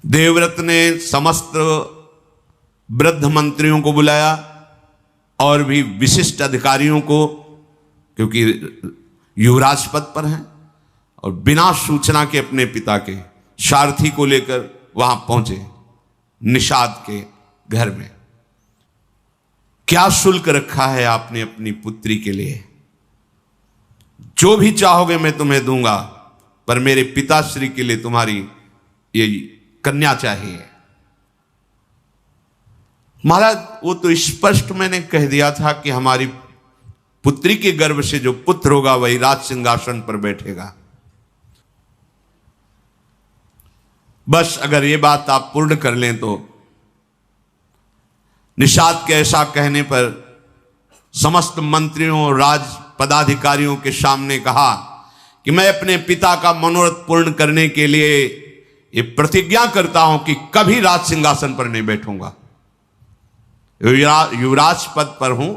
देवव्रत ने समस्त वृद्ध मंत्रियों को बुलाया और भी विशिष्ट अधिकारियों को, क्योंकि युवराज पद पर हैं, और बिना सूचना के अपने पिता के सारथी को लेकर वहां पहुंचे निषाद के घर में। क्या शुल्क रखा है आपने अपनी पुत्री के लिए? जो भी चाहोगे मैं तुम्हें दूंगा, पर मेरे पिताश्री के लिए तुम्हारी ये कन्या चाहिए। महाराज, वो तो स्पष्ट मैंने कह दिया था कि हमारी पुत्री के गर्भ से जो पुत्र होगा वही राज सिंहासन पर बैठेगा। बस अगर ये बात आप पूर्ण कर लें तो निषाद के ऐसा कहने पर समस्त मंत्रियों और राज पदाधिकारियों के सामने कहा कि मैं अपने पिता का मनोरथ पूर्ण करने के लिए ये प्रतिज्ञा करता हूं कि कभी राज सिंहासन पर नहीं बैठूंगा। युवराज पद पर हूं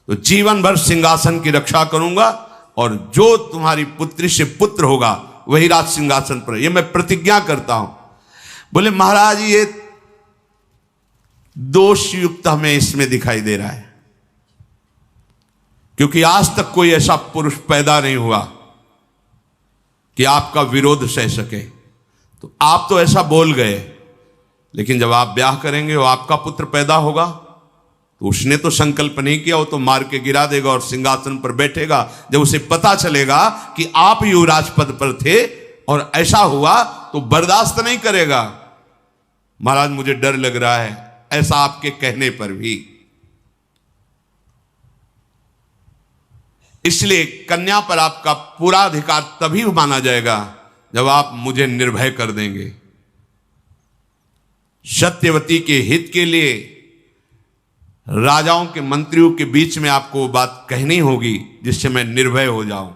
तो जीवन भर सिंहासन की रक्षा करूंगा, और जो तुम्हारी पुत्री से पुत्र होगा वही राज सिंहासन पर, यह मैं प्रतिज्ञा करता हूं। बोले महाराज, ये दोषयुक्त हमें इसमें दिखाई दे रहा है, क्योंकि आज तक कोई ऐसा पुरुष पैदा नहीं हुआ कि आपका विरोध सह सके। तो आप तो ऐसा बोल गए, लेकिन जब आप ब्याह करेंगे और आपका पुत्र पैदा होगा तो उसने तो संकल्प नहीं किया, वो तो मार के गिरा देगा और सिंहासन पर बैठेगा। जब उसे पता चलेगा कि आप युवराज पद पर थे और ऐसा हुआ तो बर्दाश्त नहीं करेगा। महाराज, मुझे डर लग रहा है ऐसा आपके कहने पर भी। इसलिए कन्या पर आपका पूरा अधिकार तभी माना जाएगा जब आप मुझे निर्भय कर देंगे। सत्यवती के हित के लिए राजाओं के मंत्रियों के बीच में आपको वो बात कहनी होगी जिससे मैं निर्भय हो जाऊं।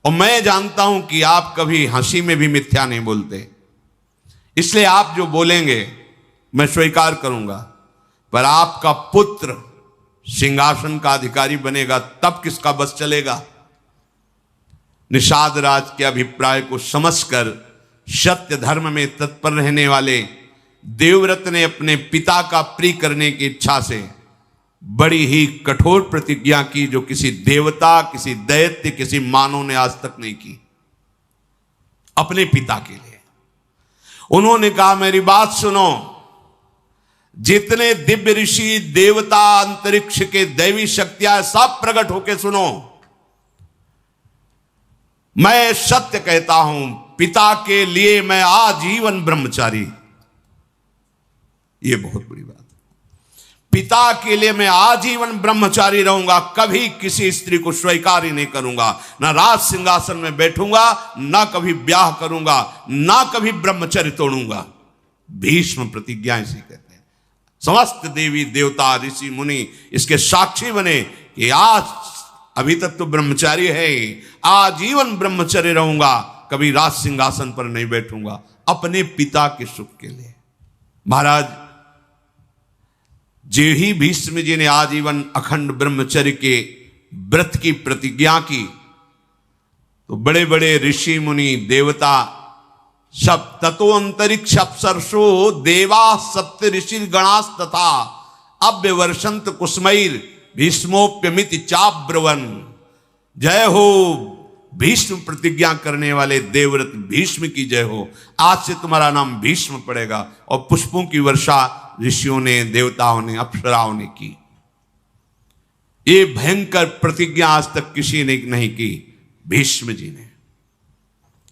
और मैं जानता हूं कि आप कभी हंसी में भी मिथ्या नहीं बोलते, इसलिए आप जो बोलेंगे मैं स्वीकार करूंगा। पर आपका पुत्र सिंहासन का अधिकारी बनेगा तब किसका बस चलेगा? निषाद राज के अभिप्राय को समझकर सत्य धर्म में तत्पर रहने वाले देवव्रत ने अपने पिता का प्रिय करने की इच्छा से बड़ी ही कठोर प्रतिज्ञा की, जो किसी देवता, किसी दैत्य, किसी मानव ने आज तक नहीं की अपने पिता के लिए। उन्होंने कहा, मेरी बात सुनो, जितने दिव्य ऋषि, देवता, अंतरिक्ष के दैवी शक्तियां सब प्रकट होकर सुनो, मैं सत्य कहता हूं, पिता के लिए मैं आजीवन ब्रह्मचारी। यह बहुत बड़ी बात है। पिता के लिए मैं आजीवन ब्रह्मचारी रहूंगा, कभी किसी स्त्री को स्वीकार ही नहीं करूंगा, ना राज सिंहासन में बैठूंगा, ना कभी ब्याह करूंगा, ना कभी ब्रह्मचर्य तोड़ूंगा। भीष्म प्रतिज्ञा इसी कहते हैं। समस्त देवी देवता ऋषि मुनि इसके साक्षी बने कि आज अभी तक तो ब्रह्मचारी है, आजीवन ब्रह्मचर्य रहूंगा, कभी राज सिंहासन पर नहीं बैठूंगा, अपने पिता के सुख के लिए। महाराज, जे ही भीष्म जी ने आजीवन अखंड ब्रह्मचर्य के व्रत की प्रतिज्ञा की, तो बड़े बड़े ऋषि मुनि देवता सब, ततो अंतरिक्ष अप्सरसो देवा सप्त ऋषि गणास तथा अव्यवर्षंत कुसुमैर भीष्मोप्यमिति चाब्रवन। जय हो भीष्म प्रतिज्ञा करने वाले देवव्रत भीष्म की जय हो। आज से तुम्हारा नाम भीष्म पड़ेगा। और पुष्पों की वर्षा ऋषियों ने, देवताओं ने, अप्सराओं ने की। ये भयंकर प्रतिज्ञा आज तक किसी ने नहीं की, भीष्म जी ने।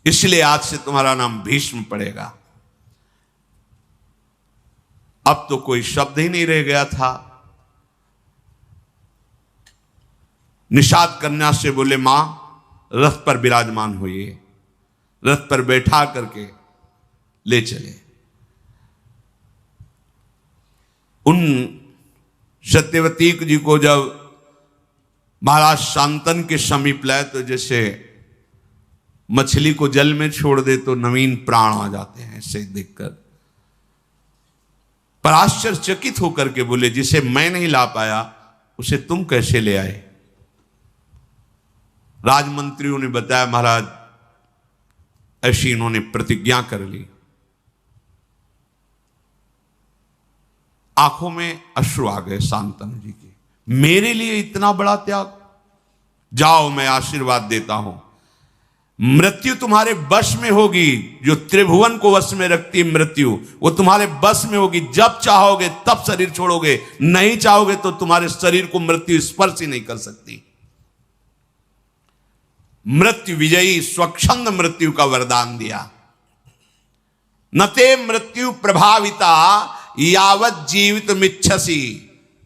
इसलिए आज से तुम्हारा नाम भीष्म पड़ेगा। अब तो कोई शब्द ही नहीं रह गया था। निषाद कन्या से बोले, मां रथ पर विराजमान होइए। रथ पर बैठा करके ले चले। उन सत्यवती जी को जब महाराज शांतन के समीप लाए तो जैसे मछली को जल में छोड़ दे तो नवीन प्राण आ जाते हैं, ऐसे देखकर। पर आश्चर्यचकित होकर के बोले, जिसे मैं नहीं ला पाया उसे तुम कैसे ले आए? राजमंत्रियों ने बताया, महाराज ऐसी इन्होंने प्रतिज्ञा कर ली आंखों में अश्रु आ गए शांतनु जी के, मेरे लिए इतना बड़ा त्याग, जाओ मैं आशीर्वाद देता हूं, मृत्यु तुम्हारे वश में होगी, जो त्रिभुवन को वश में रखती है मृत्यु, वो तुम्हारे वश में होगी, जब चाहोगे तब शरीर छोड़ोगे, नहीं चाहोगे तो तुम्हारे शरीर को मृत्यु स्पर्श ही नहीं कर सकती। मृत्यु विजयी स्वच्छंद मृत्यु का वरदान दिया। नते मृत्यु प्रभाविता यावत जीवित मिच्छसी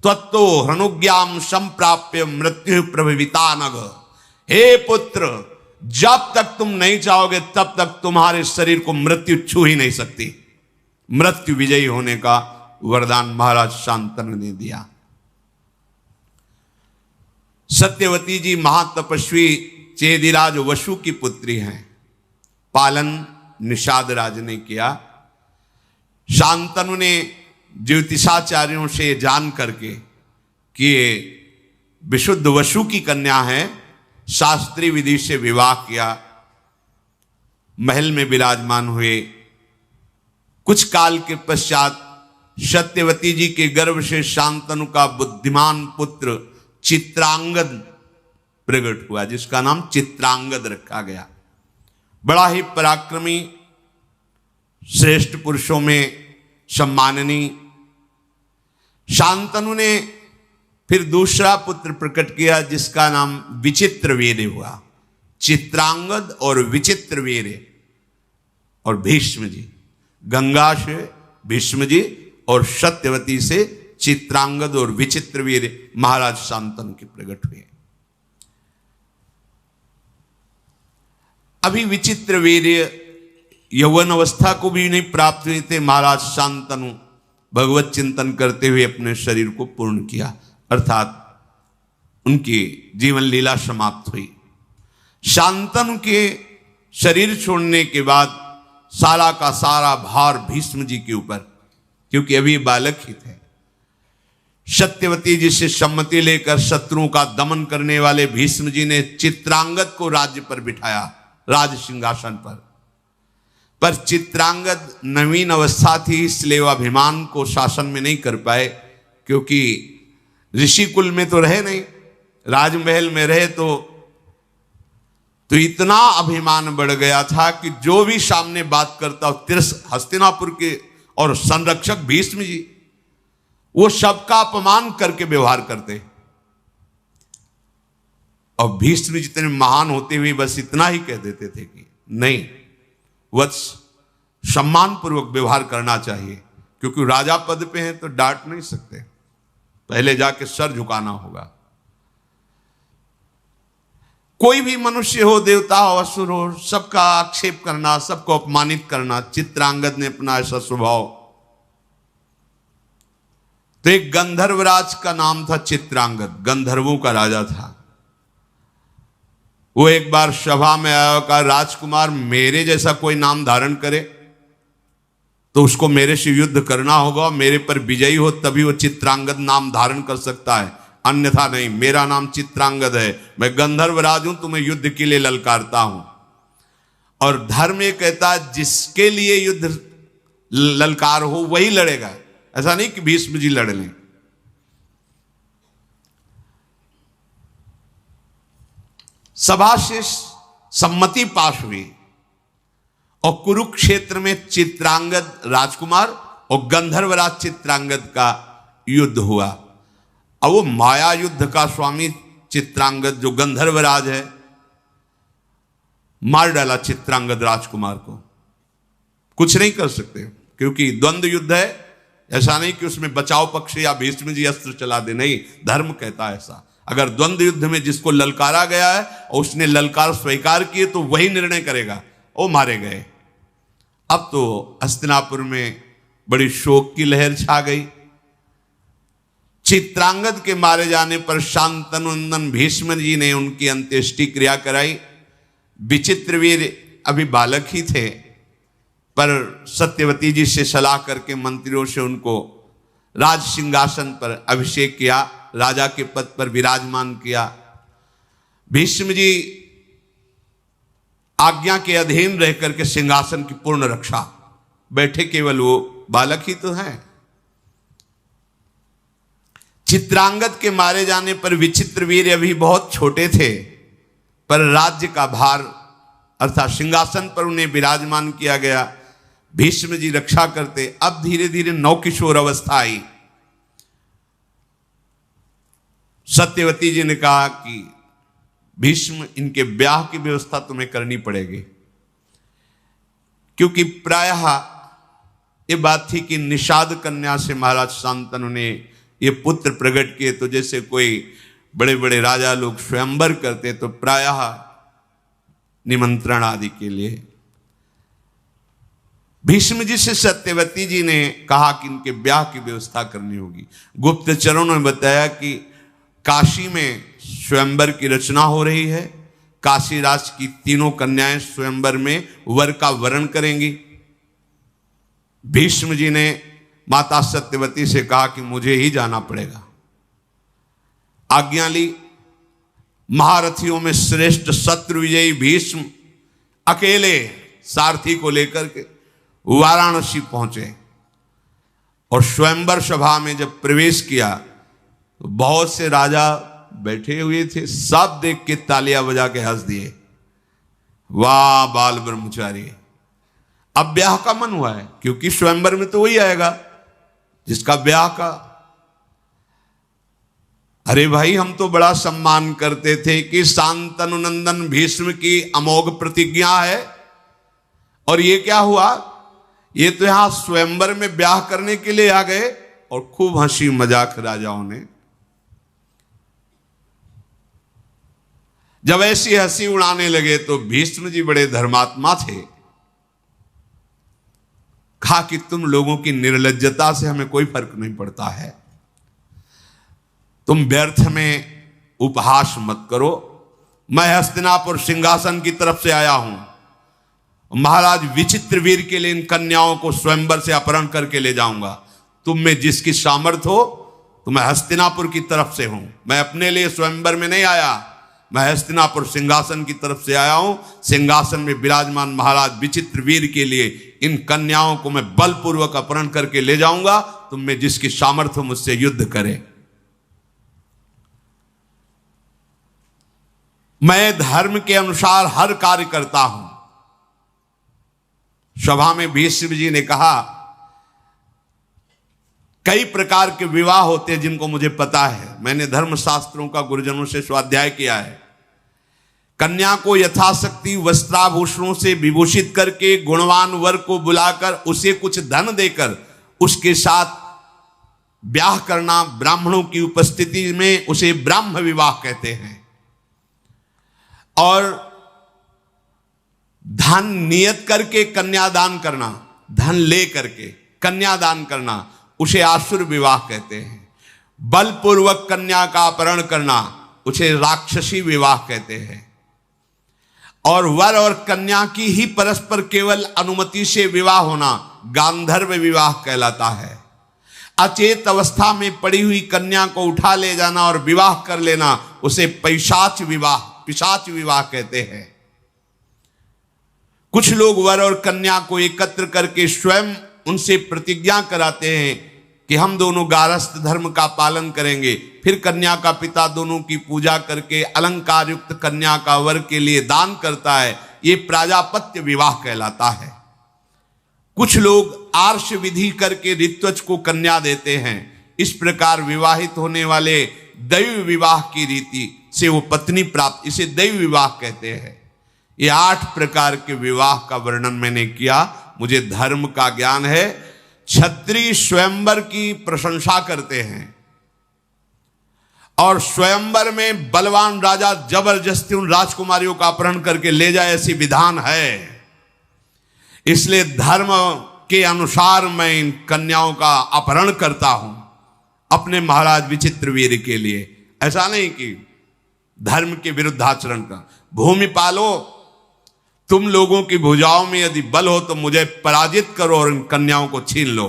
त्वत्तो हनुज्ञाम संप्राप्य मृत्यु प्रभाविता नग। हे पुत्र, जब तक तुम नहीं चाहोगे तब तक तुम्हारे शरीर को मृत्यु छू ही नहीं सकती। मृत्यु विजयी होने का वरदान महाराज शांतनु ने दिया। सत्यवती जी महातपस्वी चेदिराज वसु की पुत्री हैं। पालन निषाद राज ने किया। शांतनु ने ज्योतिषाचार्यों से जान करके कि ये विशुद्ध वसु की कन्या है, शास्त्रीय विधि से विवाह किया, महल में विराजमान हुए। कुछ काल के पश्चात सत्यवती जी के गर्भ से शांतनु का बुद्धिमान पुत्र चित्रांगद प्रकट हुआ, जिसका नाम चित्रांगद रखा गया। बड़ा ही पराक्रमी, श्रेष्ठ पुरुषों में सम्माननीय। शांतनु ने फिर दूसरा पुत्र प्रकट किया, जिसका नाम विचित्रवीर्य हुआ। चित्रांगद और विचित्रवीर्य और भीष्म जी, गंगा से भीष्म जी और सत्यवती से चित्रांगद और विचित्रवीर्य महाराज शांतनु के प्रकट हुए। अभी विचित्रवीर्य यौवन अवस्था को भी नहीं प्राप्त हुए थे। महाराज शांतनु भगवत चिंतन करते हुए अपने शरीर को पूर्ण किया, अर्थात उनकी जीवन लीला समाप्त हुई। शांतनु के शरीर छोड़ने के बाद सारा का सारा भार भीष्म जी के ऊपर, क्योंकि अभी बालक ही थे। सत्यवती जी से सम्मति लेकर शत्रुओं का दमन करने वाले भीष्म जी ने चित्रांगद को राज्य पर बिठाया, राज सिंहासन पर चित्रांगद नवीन अवस्था थी, इसलिए वह अभिमान को शासन में नहीं कर पाए, क्योंकि ऋषि कुल में तो रहे नहीं, राजमहल में रहे तो इतना अभिमान बढ़ गया था कि जो भी सामने बात करता हस्तिनापुर के और संरक्षक भीष्म जी, वो सबका अपमान करके व्यवहार करते। और भीष्म जितने महान होते हुए बस इतना ही कह देते थे कि नहीं, वत्स सम्मान पूर्वक व्यवहार करना चाहिए, क्योंकि राजा पद पे हैं तो डांट नहीं सकते, पहले जाके सर झुकाना होगा। कोई भी मनुष्य हो, देवता हो, असुर हो, सबका आक्षेप करना, सबको अपमानित करना, चित्रांगद ने अपना ऐसा स्वभाव। तो एक गंधर्वराज का नाम था चित्रांगद, गंधर्वों का राजा था। वो एक बार सभा में आया, कहा राजकुमार मेरे जैसा कोई नाम धारण करे तो उसको मेरे से युद्ध करना होगा, मेरे पर विजयी हो तभी वो चित्रांगद नाम धारण कर सकता है, अन्यथा नहीं। मेरा नाम चित्रांगद है, मैं गंधर्वराज हूं, तुम्हें युद्ध के लिए ललकारता हूं। और धर्म ये कहता है जिसके लिए युद्ध ललकार हो वही लड़ेगा, ऐसा नहीं कि भीष्म जी लड़ लें। सभा से सम्मति पास हुई और कुरुक्षेत्र में चित्रांगद राजकुमार और गंधर्वराज चित्रांगद का युद्ध हुआ। अब वो माया युद्ध का स्वामी चित्रांगद, जो गंधर्वराज है, मार डाला चित्रांगद राजकुमार को। कुछ नहीं कर सकते, क्योंकि द्वंद्व युद्ध है। ऐसा नहीं कि उसमें बचाव पक्ष या भीष्म जी अस्त्र चला दे, नहीं, धर्म कहता है ऐसा। अगर द्वंद्व युद्ध में जिसको ललकारा गया है और उसने ललकार स्वीकार किए तो वही निर्णय करेगा, वो मारे गए। अब तो हस्तिनापुर में बड़ी शोक की लहर छा गई। चित्रांगद के मारे जाने पर शांतनुनंदन भीष्म जी ने उनकी अंत्येष्टि क्रिया कराई। विचित्रवीर अभी बालक ही थे, पर सत्यवती जी से सलाह करके मंत्रियों से उनको राज सिंहासन पर अभिषेक किया, राजा के पद पर विराजमान किया। भीष्म जी आज्ञा के अधीन रह करके सिंहासन की पूर्ण रक्षा, बैठे केवल वो बालक ही तो हैं। चित्रांगद के मारे जाने पर विचित्रवीर्य अभी बहुत छोटे थे, पर राज्य का भार अर्थात सिंहासन पर उन्हें विराजमान किया गया। भीष्म जी रक्षा करते। अब धीरे धीरे नवकिशोर अवस्था आई। सत्यवती जी ने कहा कि भीष्म, इनके ब्याह की व्यवस्था तुम्हें करनी पड़ेगी, क्योंकि प्रायः ये बात थी कि निषाद कन्या से महाराज शांतनु ने ये पुत्र प्रकट किए, तो जैसे कोई बड़े बड़े राजा लोग स्वयंवर करते तो प्रायः निमंत्रण आदि के लिए। भीष्म जी से सत्यवती जी ने कहा कि इनके ब्याह की व्यवस्था करनी होगी। गुप्तचरों ने बताया कि काशी में स्वयंवर की रचना हो रही है। काशी राज की तीनों कन्याएं स्वयंवर में वर का वरण करेंगी। भीष्म जी ने माता सत्यवती से कहा कि मुझे ही जाना पड़ेगा। आज्ञा ली। महारथियों में श्रेष्ठ शत्रु विजयी भीष्म अकेले सारथी को लेकर के वाराणसी पहुंचे और स्वयंवर सभा में जब प्रवेश किया तो बहुत से राजा बैठे हुए थे। सब देख के तालियां बजा के हंस दिए, वाह बाल ब्रह्मचारी। अब ब्याह का मन हुआ है, क्योंकि स्वयंवर में तो वही आएगा जिसका ब्याह का। अरे भाई, हम तो बड़ा सम्मान करते थे कि शांतनु नंदन भीष्म की अमोघ प्रतिज्ञा है, और ये क्या हुआ? ये तो यहां स्वयंवर में ब्याह करने के लिए आ गए। और खूब हंसी मजाक राजाओं ने। जब ऐसी हंसी उड़ाने लगे तो भीष्म जी बड़े धर्मात्मा थे। कहा कि तुम लोगों की निर्लज्जता से हमें कोई फर्क नहीं पड़ता है, तुम व्यर्थ में उपहास मत करो। मैं हस्तिनापुर सिंहासन की तरफ से आया हूं। महाराज विचित्रवीर के लिए इन कन्याओं को स्वयंवर से अपहरण करके ले जाऊंगा। तुम में जिसकी सामर्थ्य हो, तो मैं हस्तिनापुर की तरफ से हूं। मैं अपने लिए स्वयंवर में नहीं आया, मैं हस्तिनापुर सिंहासन की तरफ से आया हूं। सिंहासन में विराजमान महाराज विचित्रवीर के लिए इन कन्याओं को मैं बलपूर्वक अपहरण करके ले जाऊंगा। तुम में जिसकी सामर्थ्य हो, मुझसे युद्ध करे। मैं धर्म के अनुसार हर कार्य करता हूं। सभा में भीष्म जी ने कहा, कई प्रकार के विवाह होते हैं जिनको मुझे पता है। मैंने धर्मशास्त्रों का गुरुजनों से स्वाध्याय किया है। कन्या को यथाशक्ति वस्त्राभूषणों से विभूषित करके गुणवान वर को बुलाकर उसे कुछ धन देकर उसके साथ ब्याह करना, ब्राह्मणों की उपस्थिति में, उसे ब्राह्म विवाह कहते हैं। और धन नियत करके कन्यादान करना, धन ले करके कन्यादान करना, उसे आसुर विवाह कहते हैं। बलपूर्वक कन्या का अपहरण करना, उसे राक्षसी विवाह कहते हैं। और वर और कन्या की ही परस्पर केवल अनुमति से विवाह होना गांधर्व विवाह कहलाता है। अचेत अवस्था में पड़ी हुई कन्या को उठा ले जाना और विवाह कर लेना, उसे पिशाच विवाह कहते हैं। कुछ लोग वर और कन्या को एकत्र करके स्वयं उनसे प्रतिज्ञा कराते हैं कि हम दोनों गारस्थ धर्म का पालन करेंगे। फिर कन्या का पिता दोनों की पूजा करके अलंकार युक्त कन्या का वर के लिए दान करता है। ये प्राजापत्य विवाह कहलाता है। कुछ लोग आर्ष विधि करके ऋत्वज को कन्या देते हैं। इस प्रकार विवाहित होने वाले दैव विवाह की रीति से वो पत्नी प्राप्त, इसे दैव विवाह कहते हैं। ये 8 प्रकार के विवाह का वर्णन मैंने किया। मुझे धर्म का ज्ञान है। क्षत्रिय स्वयंवर की प्रशंसा करते हैं और स्वयंवर में बलवान राजा जबरदस्ती उन राजकुमारियों का अपहरण करके ले जाए, ऐसी विधान है। इसलिए धर्म के अनुसार मैं इन कन्याओं का अपहरण करता हूं अपने महाराज विचित्रवीर के लिए। ऐसा नहीं कि धर्म के विरुद्ध आचरण का। भूमि पालो, तुम लोगों की भुजाओं में यदि बल हो तो मुझे पराजित करो और इन कन्याओं को छीन लो।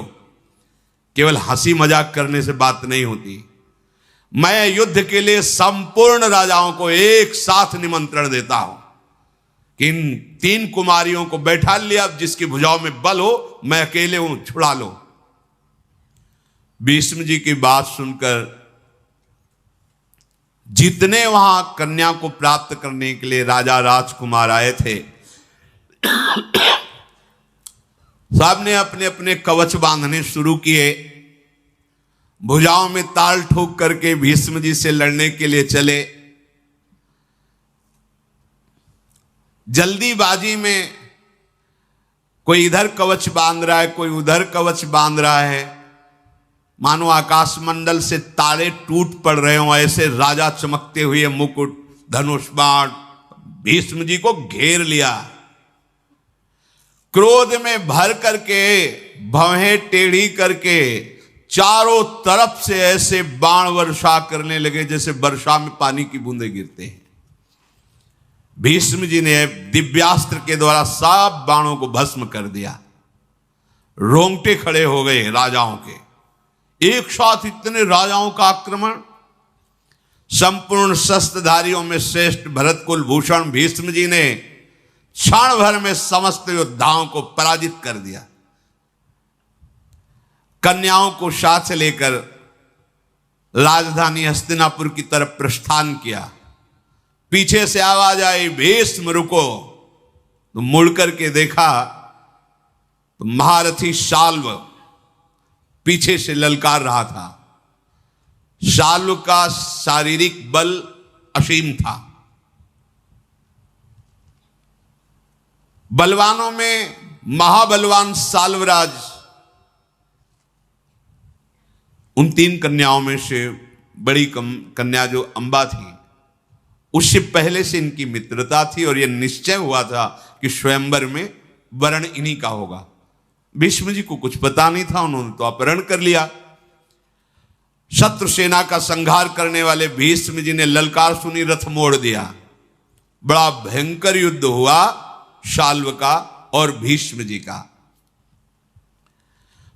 केवल हंसी मजाक करने से बात नहीं होती। मैं युद्ध के लिए संपूर्ण राजाओं को एक साथ निमंत्रण देता हूं कि इन 3 कुमारियों को बैठा लिया, अब जिसकी भुजाओं में बल हो, मैं अकेले हूं, छुड़ा लो। भीष्म जी की बात सुनकर जितने वहां कन्या को प्राप्त करने के लिए राजा राजकुमार आए थे, सब ने अपने अपने कवच बांधने शुरू किए, भुजाओं में ताल ठोक करके भीष्म जी से लड़ने के लिए चले। जल्दीबाजी में कोई इधर कवच बांध रहा है, कोई उधर कवच बांध रहा है, मानो आकाश मंडल से तारे टूट पड़ रहे हो, ऐसे राजा चमकते हुए मुकुट, धनुष बाण भीष्म जी को घेर लिया। क्रोध में भर करके, भवें टेढ़ी करके चारों तरफ से ऐसे बाण वर्षा करने लगे जैसे वर्षा में पानी की बूंदें गिरते हैं। भीष्म जी ने दिव्यास्त्र के द्वारा सब बाणों को भस्म कर दिया। रोंगटे खड़े हो गए राजाओं के, एक साथ इतने राजाओं का आक्रमण। संपूर्ण शस्त्रधारियों में श्रेष्ठ भरत कुल भूषण भीष्म जी ने क्षण भर में समस्त योद्धाओं को पराजित कर दिया। कन्याओं को साथ लेकर राजधानी हस्तिनापुर की तरफ प्रस्थान किया। पीछे से आवाज आई, भीष्म रुको। तो मुड़ करके देखा तो महारथी शाल्व पीछे से ललकार रहा था। शाल्व का शारीरिक बल असीम था। बलवानों में महाबलवान साल्वराज उन 3 कन्याओं में से बड़ी कन्या जो अंबा थी, उससे पहले से इनकी मित्रता थी और यह निश्चय हुआ था कि स्वयंवर में वरण इन्हीं का होगा। भीष्म जी को कुछ पता नहीं था, उन्होंने तो अपहरण कर लिया। शत्रु सेना का संहार करने वाले भीष्म जी ने ललकार सुनी, रथ मोड़ दिया। बड़ा भयंकर युद्ध हुआ शाल्व का और भीष्म जी का।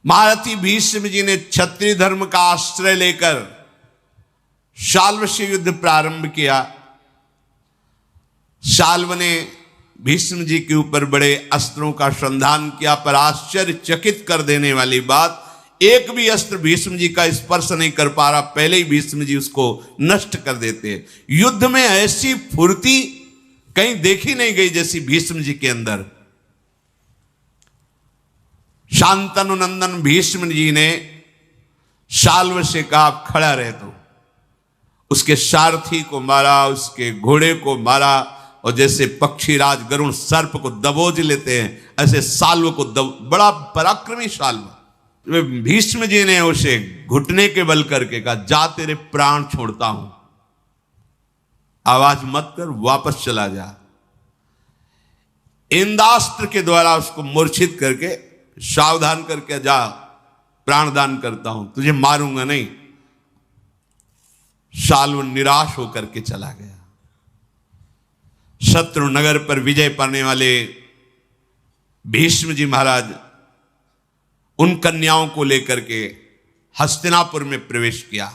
महारथी भीष्म जी ने क्षत्रिय धर्म का आश्रय लेकर शाल्व से युद्ध प्रारंभ किया। शाल्व ने भीष्म जी के ऊपर बड़े अस्त्रों का संधान किया, पर आश्चर्यचकित कर देने वाली बात, एक भी अस्त्र भीष्म जी का स्पर्श नहीं कर पा रहा, पहले ही भीष्म जी उसको नष्ट कर देते। युद्ध में ऐसी फुर्ती कहीं देखी नहीं गई जैसी भीष्म जी के अंदर। शांतनु नंदन भीष्म जी ने शाल्व से कहा, आप खड़ा रहे। तो उसके सारथी को मारा, उसके घोड़े को मारा, और जैसे पक्षीराज गरुण सर्प को दबोच लेते हैं, ऐसे शाल्व को बड़ा पराक्रमी शाल्व। भीष्म जी ने उसे घुटने के बल करके कहा, जा तेरे प्राण छोड़ता हूं, आवाज मत कर, वापस चला जा। इंदास्त्र के द्वारा उसको मूर्छित करके सावधान करके, जा प्राणदान करता हूं, तुझे मारूंगा नहीं। शाल्व निराश होकर के चला गया। शत्रु नगर पर विजय पाने वाले भीष्म जी महाराज उन कन्याओं को लेकर के हस्तिनापुर में प्रवेश किया।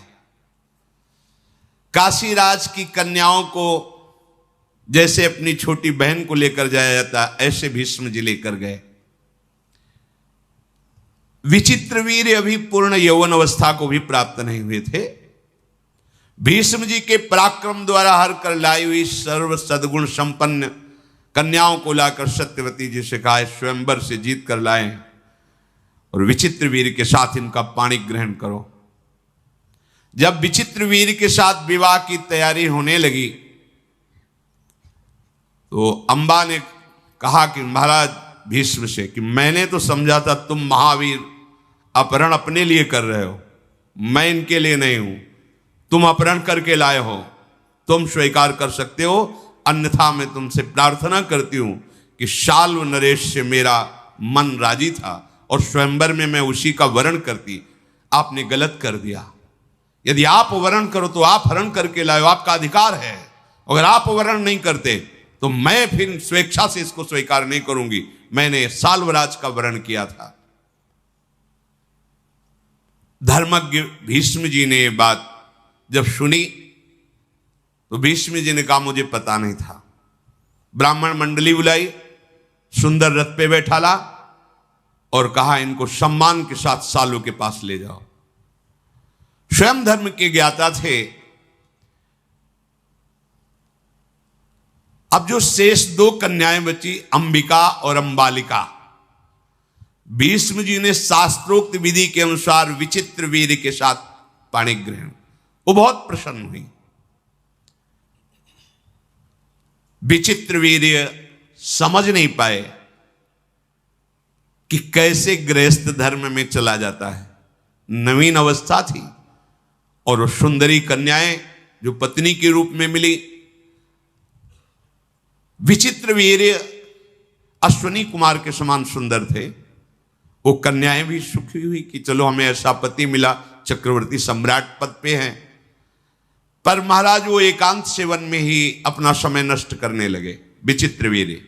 काशीराज की कन्याओं को जैसे अपनी छोटी बहन को लेकर जाया जाता, ऐसे भीष्म जी लेकर गए। विचित्रवीर्य अभी पूर्ण यौवन अवस्था को भी प्राप्त नहीं हुए थे। भीष्म जी के पराक्रम द्वारा हर कर लाई हुई सर्व सद्गुण संपन्न कन्याओं को लाकर सत्यवती जी से कहा, स्वयंवर से जीत कर लाए और विचित्र वीर के साथ इनका पाणी ग्रहण करो। जब विचित्र वीर के साथ विवाह की तैयारी होने लगी तो अंबा ने कहा कि महाराज भीष्म से कि मैंने तो समझा था तुम महावीर अपहरण अपने लिए कर रहे हो, मैं इनके लिए नहीं हूं। तुम अपहरण करके लाए हो, तुम स्वीकार कर सकते हो, अन्यथा मैं तुमसे प्रार्थना करती हूं कि शाल्व नरेश से मेरा मन राजी था और स्वयंवर में मैं उसी का वरण करती। आपने गलत कर दिया। यदि आप वरण करो तो आप हरण करके लाओ, आपका अधिकार है। अगर आप वरण नहीं करते तो मैं फिर स्वेच्छा से इसको स्वीकार नहीं करूंगी। मैंने साल्वराज का वरण किया था। धर्मज्ञ भीष्म जी ने ये बात जब सुनी तो भीष्म जी ने कहा, मुझे पता नहीं था। ब्राह्मण मंडली बुलाई, सुंदर रथ पे बैठाला और कहा, इनको सम्मान के साथ सालों के पास ले जाओ। स्वयं धर्म के ज्ञाता थे, अब जो शेष दो कन्याएं बची, अंबिका और अंबालिका, भीष्म जी ने शास्त्रोक्त विधि के अनुसार विचित्र वीर के साथ पाणी ग्रहण, वो बहुत प्रसन्न हुई। विचित्र वीर्य समझ नहीं पाए कि कैसे गृहस्थ धर्म में चला जाता है। नवीन अवस्था थी और वो सुंदरी कन्याएं जो पत्नी के रूप में मिली, विचित्र वीर्य अश्विनी कुमार के समान सुंदर थे। वो कन्याएं भी सुखी हुई कि चलो हमें ऐसा पति मिला, चक्रवर्ती सम्राट पद पे हैं। पर महाराज वो एकांत सेवन में ही अपना समय नष्ट करने लगे। विचित्र वीर्य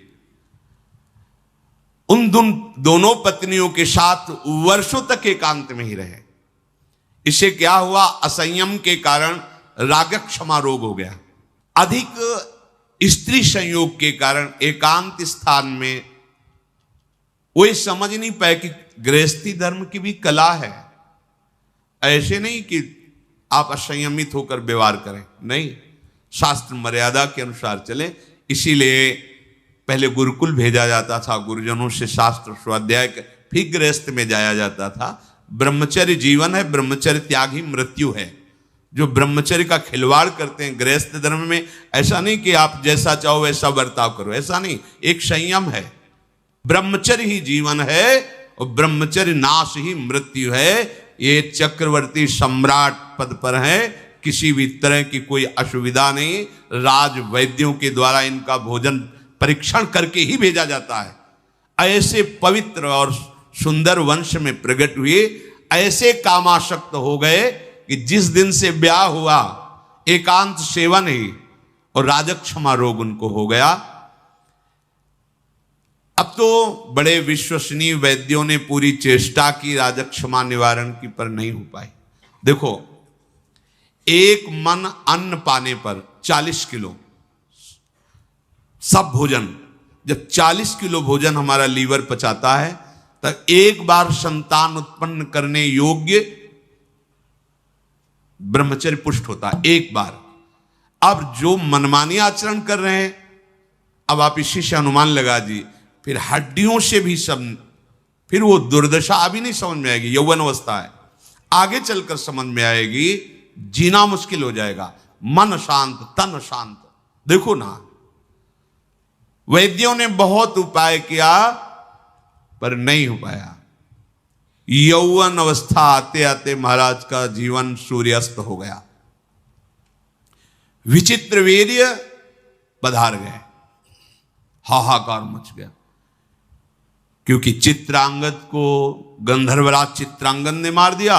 उन दोनों पत्नियों के साथ वर्षों तक एकांत में ही रहे। इससे क्या हुआ, असंयम के कारण रागक्षमा रोग हो गया। अधिक स्त्री संयोग के कारण एकांत स्थान में वो ये समझ नहीं पाए कि गृहस्थी धर्म की भी कला है। ऐसे नहीं कि आप असंयमित होकर व्यवहार करें, नहीं, शास्त्र मर्यादा के अनुसार चले। इसीलिए पहले गुरुकुल भेजा जाता था, गुरुजनों से शास्त्र स्वाध्याय, फिर गृहस्थ में जाया जाता था। ब्रह्मचर्य जीवन है, ब्रह्मचर्य त्याग ही मृत्यु है। जो ब्रह्मचर्य का खिलवाड़ करते हैं गृहस्थ धर्म में, ऐसा नहीं कि आप जैसा चाहो वैसा बर्ताव करो, ऐसा नहीं, एक संयम है। ब्रह्मचर्य ही जीवन है और ब्रह्मचर्य नाश ही मृत्यु है। ये चक्रवर्ती सम्राट पद पर है, किसी भी तरह की कोई असुविधा नहीं। राज वैद्यों के द्वारा इनका भोजन परीक्षण करके ही भेजा जाता है। ऐसे पवित्र और सुंदर वंश में प्रकट हुए, ऐसे कामासक्त हो गए कि जिस दिन से ब्याह हुआ एकांत सेवन ही और राजक्षमा रोग उनको हो गया। अब तो बड़े विश्वसनीय वैद्यों ने पूरी चेष्टा की राजक्षमा निवारण की, पर नहीं हो पाई। देखो, एक मन अन्न पाने पर 40 किलो सब भोजन, जब 40 किलो भोजन हमारा लीवर पचाता है तब एक बार संतान उत्पन्न करने योग्य ब्रह्मचर्य पुष्ट होता है, एक बार। अब जो मनमानी आचरण कर रहे हैं, अब आप इसी से अनुमान लगा जी, फिर हड्डियों से भी सब, फिर वो दुर्दशा अभी नहीं समझ में आएगी, यौवन अवस्था है, आगे चलकर समझ में आएगी, जीना मुश्किल हो जाएगा। मन शांत तन शांत। देखो ना, वैद्यों ने बहुत उपाय किया पर नहीं हो पाया। यौवन अवस्था आते आते महाराज का जीवन सूर्यास्त हो गया। विचित्र वीर्य पधार गए, हाहाकार मच गया, क्योंकि चित्रांगद को गंधर्वराज चित्रांगद ने मार दिया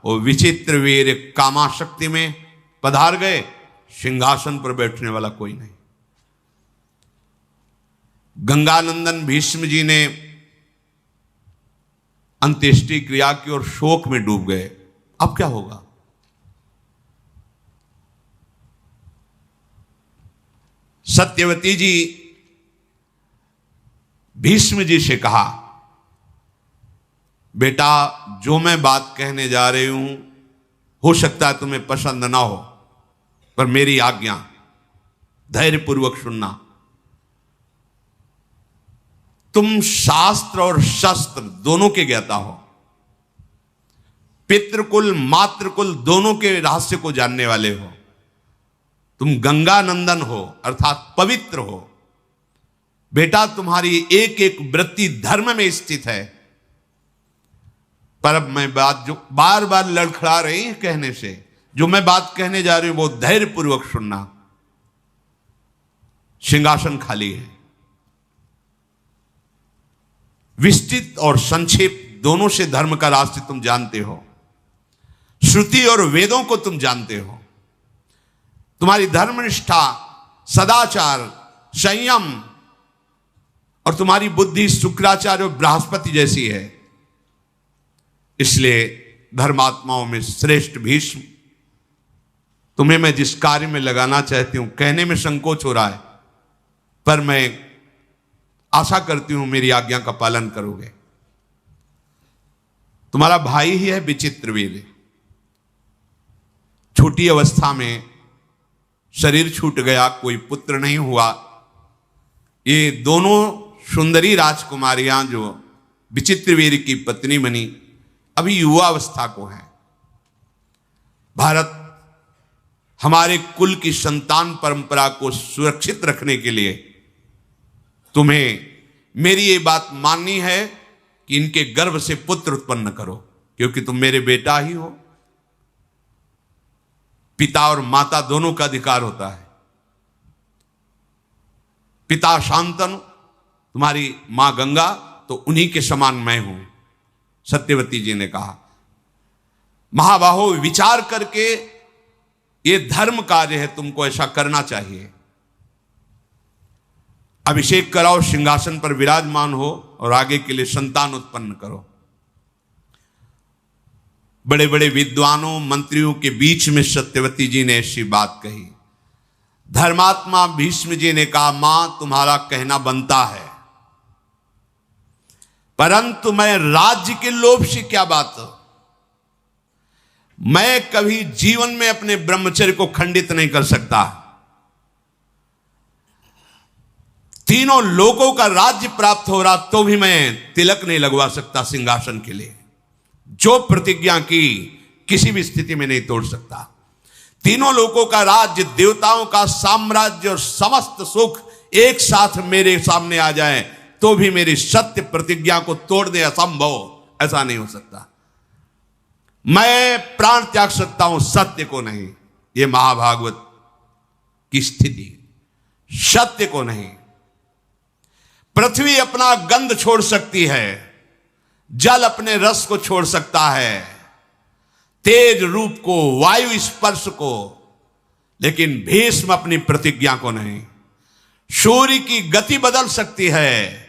और विचित्र वीर्य कामाशक्ति में पधार गए। सिंहासन पर बैठने वाला कोई नहीं। गंगानंदन भीष्म जी ने अंत्येष्टि क्रिया की और शोक में डूब गए। अब क्या होगा? सत्यवती जी भीष्म जी से कहा, बेटा जो मैं बात कहने जा रही हूं हो सकता है तुम्हें पसंद ना हो, पर मेरी आज्ञा, धैर्यपूर्वक सुनना। तुम शास्त्र और शस्त्र दोनों के ज्ञाता हो, पितृकुल मातृकुल दोनों के रहस्य को जानने वाले हो। तुम गंगा नंदन हो अर्थात पवित्र हो। बेटा तुम्हारी एक एक वृत्ति धर्म में स्थित है। पर अब मैं बात जो बार बार लड़खड़ा रही है कहने से, जो मैं बात कहने जा रही हूं वो धैर्यपूर्वक सुनना। सिंहासन खाली है। विस्तृत और संक्षेप दोनों से धर्म का रास्ते तुम जानते हो। श्रुति और वेदों को तुम जानते हो। तुम्हारी धर्मनिष्ठा, सदाचार, संयम और तुम्हारी बुद्धि शुक्राचार्य और बृहस्पति जैसी है। इसलिए धर्मात्माओं में श्रेष्ठ भीष्म, तुम्हें मैं जिस कार्य में लगाना चाहती हूं, कहने में संकोच हो रहा है, पर मैं आशा करती हूं मेरी आज्ञा का पालन करोगे। तुम्हारा भाई ही है विचित्र वीर्य। छोटी अवस्था में शरीर छूट गया, कोई पुत्र नहीं हुआ, ये दोनों सुंदरी राजकुमारियां जो विचित्रवीर की पत्नी बनी, अभी युवावस्था को है। भारत हमारे कुल की संतान परंपरा को सुरक्षित रखने के लिए तुम्हें मेरी ये बात माननी है कि इनके गर्भ से पुत्र उत्पन्न करो, क्योंकि तुम मेरे बेटा ही हो। पिता और माता दोनों का अधिकार होता है। पिता शांतनु, तुम्हारी मां गंगा, तो उन्हीं के समान मैं हूं। सत्यवती जी ने कहा, महाबाहो विचार करके ये धर्म कार्य है, तुमको ऐसा करना चाहिए। अभिषेक कराओ, सिंहासन पर विराजमान हो और आगे के लिए संतान उत्पन्न करो। बड़े बड़े विद्वानों मंत्रियों के बीच में सत्यवती जी ने ऐसी बात कही। धर्मात्मा भीष्म जी ने कहा, मां तुम्हारा कहना बनता है, परंतु मैं राज्य के लोभ से क्या बात, मैं कभी जीवन में अपने ब्रह्मचर्य को खंडित नहीं कर सकता। तीनों लोगों का राज्य प्राप्त हो रहा तो भी मैं तिलक नहीं लगवा सकता सिंहासन के लिए। जो प्रतिज्ञा की किसी भी स्थिति में नहीं तोड़ सकता। तीनों लोगों का राज्य, देवताओं का साम्राज्य और समस्त सुख एक साथ मेरे सामने आ जाए तो भी मेरी सत्य प्रतिज्ञा को तोड़ने असंभव, ऐसा नहीं हो सकता। मैं प्राण त्याग सकता हूं, सत्य को नहीं। यह महाभागवत की स्थिति, सत्य को नहीं। पृथ्वी अपना गंध छोड़ सकती है, जल अपने रस को छोड़ सकता है, तेज रूप को, वायु स्पर्श को, लेकिन भीष्म अपनी प्रतिज्ञा को नहीं। सूर्य की गति बदल सकती है,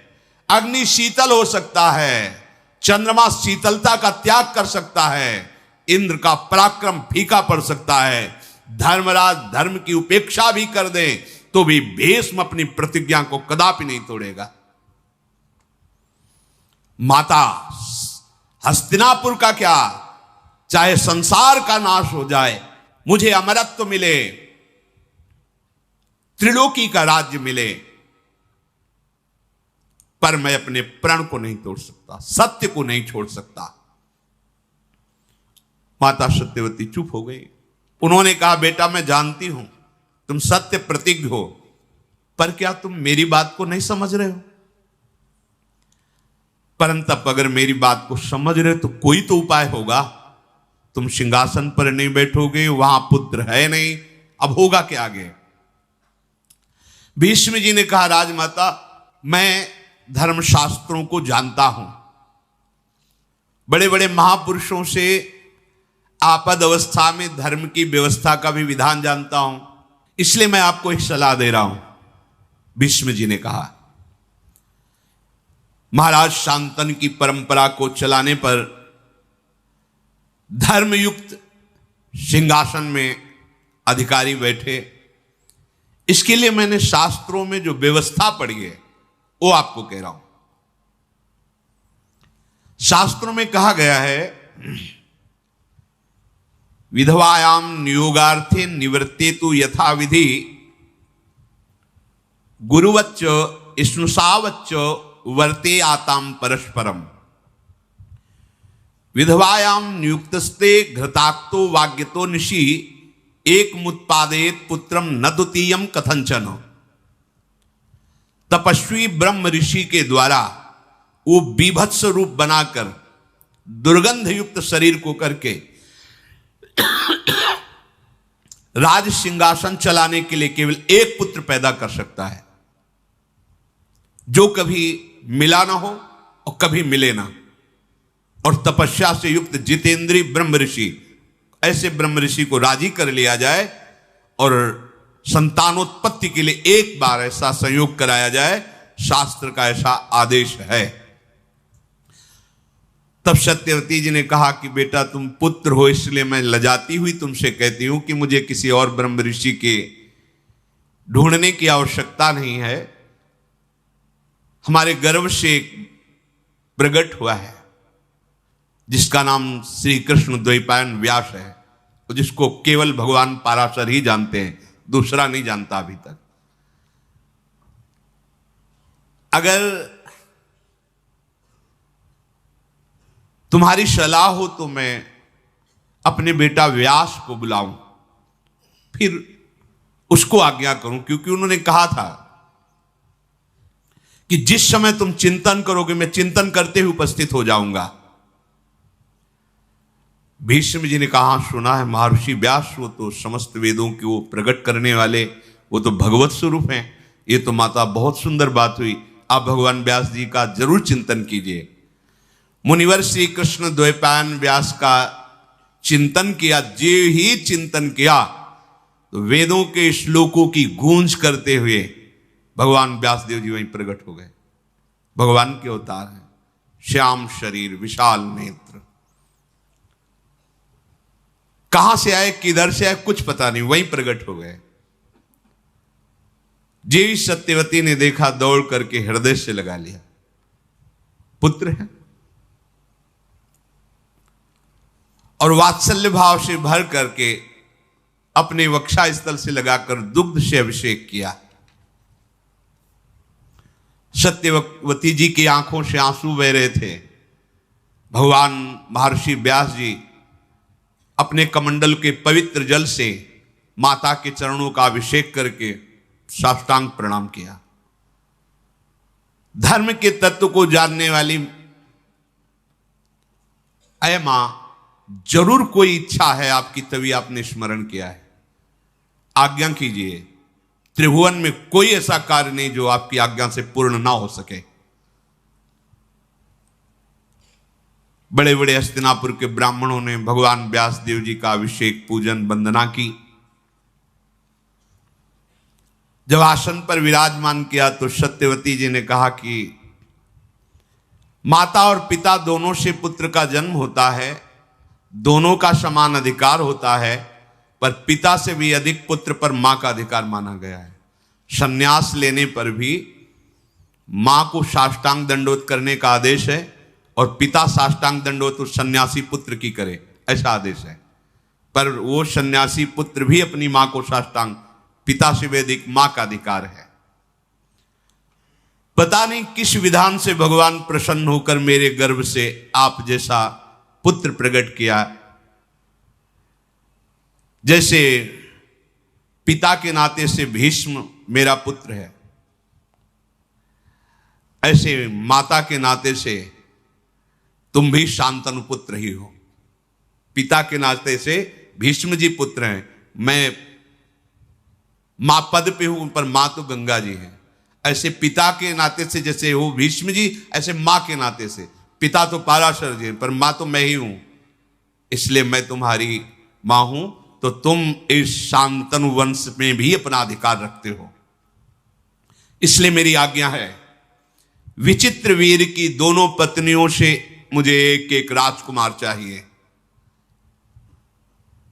अग्नि शीतल हो सकता है, चंद्रमा शीतलता का त्याग कर सकता है, इंद्र का पराक्रम फीका पड़ सकता है, धर्मराज धर्म की उपेक्षा भी कर दे तो भी भीष्म अपनी प्रतिज्ञा को कदापि नहीं तोड़ेगा। माता हस्तिनापुर का क्या, चाहे संसार का नाश हो जाए, मुझे अमरत्व मिले, त्रिलोकी का राज्य मिले, पर मैं अपने प्रण को नहीं तोड़ सकता, सत्य को नहीं छोड़ सकता। माता सत्यवती चुप हो गई। उन्होंने कहा, बेटा मैं जानती हूं तुम सत्य प्रतिज्ञ हो, पर क्या तुम मेरी बात को नहीं समझ रहे हो? परंतु अगर मेरी बात को समझ रहे हो तो कोई तो उपाय होगा। तुम सिंहासन पर नहीं बैठोगे, वहां पुत्र है नहीं, अब होगा क्या आगे? भीष्म जी ने कहा, राजमाता मैं धर्मशास्त्रों को जानता हूं, बड़े बड़े महापुरुषों से आपद अवस्था में धर्म की व्यवस्था का भी विधान जानता हूं, इसलिए मैं आपको एक सलाह दे रहा हूं। भीष्म जी ने कहा, महाराज शांतनु की परंपरा को चलाने पर धर्मयुक्त सिंहासन में अधिकारी बैठे, इसके लिए मैंने शास्त्रों में जो व्यवस्था पढ़ी है वो आपको कह रहा हूं। शास्त्रों में कहा गया है, विधवायाम नियोगार्थे निवृत्तेतु यथा विधि गुरुवच्च स्नुषावच्च वर्ते आताम परस्परम। विधवायाम नियुक्तस्ते घृताक्तो वाग्यतो निशि एक मुत्पादेत पुत्रम न द्वितीयम कथंचन। तपस्वी ब्रह्म ऋषि के द्वारा वो बीभत्स रूप बनाकर दुर्गंध युक्त शरीर को करके राज सिंहासन चलाने के लिए केवल एक पुत्र पैदा कर सकता है, जो कभी मिला ना हो और कभी मिले ना। और तपस्या से युक्त जितेंद्रीय ब्रह्म ऋषि, ऐसे ब्रह्म ऋषि को राजी कर लिया जाए और संतानोत्पत्ति के लिए एक बार ऐसा संयोग कराया जाए, शास्त्र का ऐसा आदेश है। तब सत्यवती जी ने कहा कि बेटा तुम पुत्र हो, इसलिए मैं लजाती हुई तुमसे कहती हूं कि मुझे किसी और ब्रह्म ऋषि के ढूंढने की आवश्यकता नहीं है। हमारे गर्भ से एक प्रकट हुआ है जिसका नाम श्री कृष्ण द्वैपायन व्यास है, जिसको केवल भगवान पाराशर ही जानते हैं, दूसरा नहीं जानता अभी तक। अगर तुम्हारी सलाह हो तो मैं अपने बेटा व्यास को बुलाऊं, फिर उसको आज्ञा करूं, क्योंकि उन्होंने कहा था कि जिस समय तुम चिंतन करोगे मैं चिंतन करते हुए उपस्थित हो जाऊंगा। भीष्म जी ने कहा, सुना है महर्षि व्यास वो तो समस्त वेदों की वो प्रकट करने वाले, वो तो भगवत स्वरूप हैं। ये तो माता बहुत सुंदर बात हुई, आप भगवान व्यास जी का जरूर चिंतन कीजिए। मुनिवर श्री कृष्ण द्वैपायन व्यास का चिंतन किया। जे ही चिंतन किया तो वेदों के श्लोकों की गूंज करते हुए भगवान व्यासदेव जी वहीं प्रकट हो गए। भगवान के अवतार हैं, श्याम शरीर विशाल नेत्र। कहां से आए किधर से आए कुछ पता नहीं, वहीं प्रकट हो गए। जी सत्यवती ने देखा, दौड़ करके हृदय से लगा लिया, पुत्र है। और वात्सल्य भाव से भर करके अपने वक्षा स्थल से लगाकर दुग्ध से अभिषेक किया। सत्यवती जी की आंखों से आंसू बह रहे थे। भगवान महर्षि व्यास जी अपने कमंडल के पवित्र जल से माता के चरणों का अभिषेक करके साष्टांग प्रणाम किया। धर्म के तत्व को जानने वाली, अय मां जरूर कोई इच्छा है आपकी, तभी आपने स्मरण किया है, आज्ञा कीजिए। त्रिभुवन में कोई ऐसा कार्य नहीं जो आपकी आज्ञा से पूर्ण ना हो सके। बड़े बड़े हस्तिनापुर के ब्राह्मणों ने भगवान व्यासदेव जी का अभिषेक पूजन वंदना की। जब आसन पर विराजमान किया तो सत्यवती जी ने कहा कि माता और पिता दोनों से पुत्र का जन्म होता है, दोनों का समान अधिकार होता है, पर पिता से भी अधिक पुत्र पर मां का अधिकार माना गया है। संन्यास लेने पर भी मां को साष्टांग दंडोत करने का आदेश है और पिता साष्टांग दंडोत उस सन्यासी पुत्र की करे, ऐसा आदेश है। पर वो सन्यासी पुत्र भी अपनी मां को साष्टांग, पिता से भी अधिक मां का अधिकार है। पता नहीं किस विधान से भगवान प्रसन्न होकर मेरे गर्भ से आप जैसा पुत्र प्रकट किया। जैसे पिता के नाते से भीष्म मेरा पुत्र है, ऐसे माता के नाते से तुम भी शांतनु पुत्र ही हो। पिता के नाते से भीष्म जी पुत्र हैं, मैं मां पद पे हूं पर मां तो गंगा जी हैं। ऐसे पिता के नाते से जैसे हो भीष्म जी, ऐसे मां के नाते से, पिता तो पाराशर जी पर मां तो मैं ही हूं, इसलिए मैं तुम्हारी मां हूं, तो तुम इस शांतनु वंश में भी अपना अधिकार रखते हो। इसलिए मेरी आज्ञा है, विचित्र वीर की दोनों पत्नियों से मुझे एक एक राजकुमार चाहिए।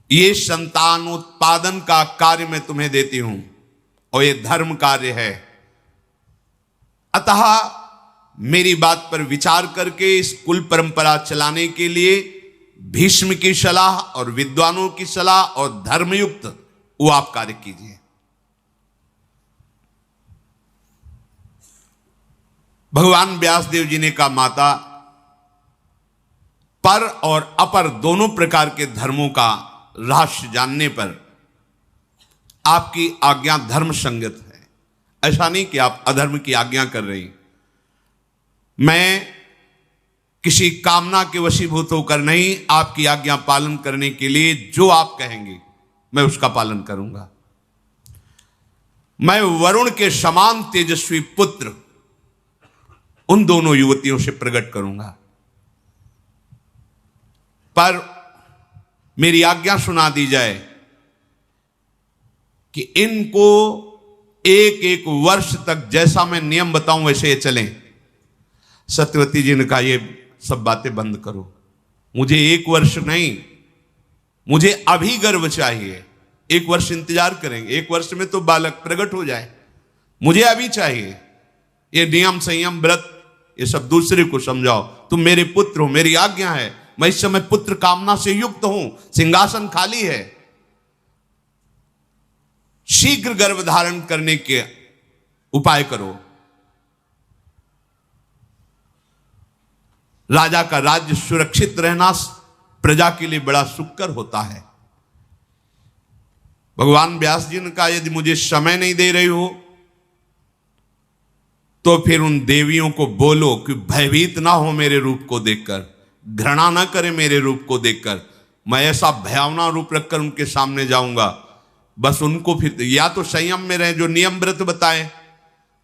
ये संतान उत्पादन का कार्य मैं तुम्हें देती हूं और ये धर्म कार्य है। अतः मेरी बात पर विचार करके इस कुल परंपरा चलाने के लिए भीष्म की सलाह और विद्वानों की सलाह और धर्मयुक्त वो आप कार्य कीजिए। भगवान व्यासदेव जी ने कहा, माता पर और अपर दोनों प्रकार के धर्मों का रहस्य जानने पर आपकी आज्ञा धर्म संगत है। ऐसा नहीं कि आप अधर्म की आज्ञा कर रही। मैं किसी कामना के वशीभूत होकर नहीं, आपकी आज्ञा पालन करने के लिए जो आप कहेंगे मैं उसका पालन करूंगा। मैं वरुण के समान तेजस्वी पुत्र उन दोनों युवतियों से प्रकट करूंगा, पर मेरी आज्ञा सुना दी जाए कि इनको एक एक वर्ष तक जैसा मैं नियम बताऊं वैसे ये चलें। सत्यवती जी ने कहा, ये सब बातें बंद करो, मुझे एक वर्ष नहीं, मुझे अभी गर्भ चाहिए। एक वर्ष इंतजार करेंगे, एक वर्ष में तो बालक प्रकट हो जाए, मुझे अभी चाहिए। ये नियम संयम व्रत ये सब दूसरे को समझाओ, तुम मेरे पुत्र हो, मेरी आज्ञा है। मैं इस समय पुत्र कामना से युक्त हूं, सिंहासन खाली है, शीघ्र गर्भ धारण करने के उपाय करो। राजा का राज्य सुरक्षित रहना प्रजा के लिए बड़ा सुखकर होता है। भगवान व्यास जी ने कहा यदि मुझे समय नहीं दे रही हो तो फिर उन देवियों को बोलो कि भयभीत ना हो मेरे रूप को देखकर, घृणा ना करे मेरे रूप को देखकर। मैं ऐसा भयावना रूप रखकर उनके सामने जाऊंगा, बस उनको फिर या तो संयम में रहे, जो नियम व्रत बताए,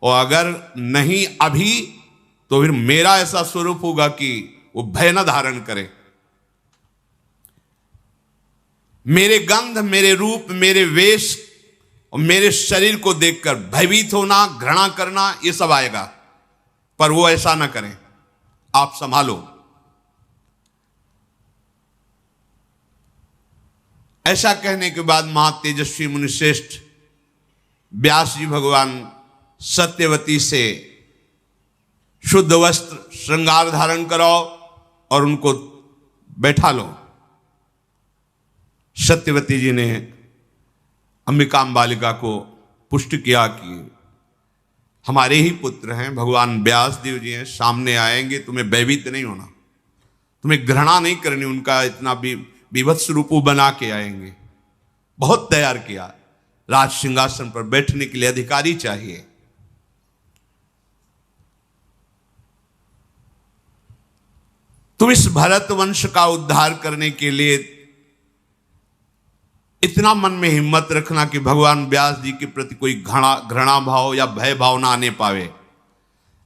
और अगर नहीं अभी तो फिर मेरा ऐसा स्वरूप होगा कि वो भय न धारण करे। मेरे गंध, मेरे रूप, मेरे वेश और मेरे शरीर को देखकर भयभीत होना, घृणा करना, ये सब आएगा, पर वो ऐसा ना करें, आप संभालो। ऐसा कहने के बाद महातेजस्वी मुनिश्रेष्ठ व्यास जी भगवान सत्यवती से शुद्ध वस्त्र श्रृंगार धारण कराओ और उनको बैठा लो। सत्यवती जी ने अंबिकाम्बालिका को पुष्ट किया कि हमारे ही पुत्र हैं, भगवान व्यास देव जी हैं, सामने आएंगे, तुम्हें भयभीत नहीं होना, तुम्हें घृणा नहीं करनी, उनका इतना भी विभत्स रूप बना के आएंगे। बहुत तैयार किया, राज सिंहासन पर बैठने के लिए अधिकारी चाहिए। तुम इस भरत वंश का उद्धार करने के लिए इतना मन में हिम्मत रखना कि भगवान व्यास जी के प्रति कोई घृणा भाव या भय भाव ना आने पावे।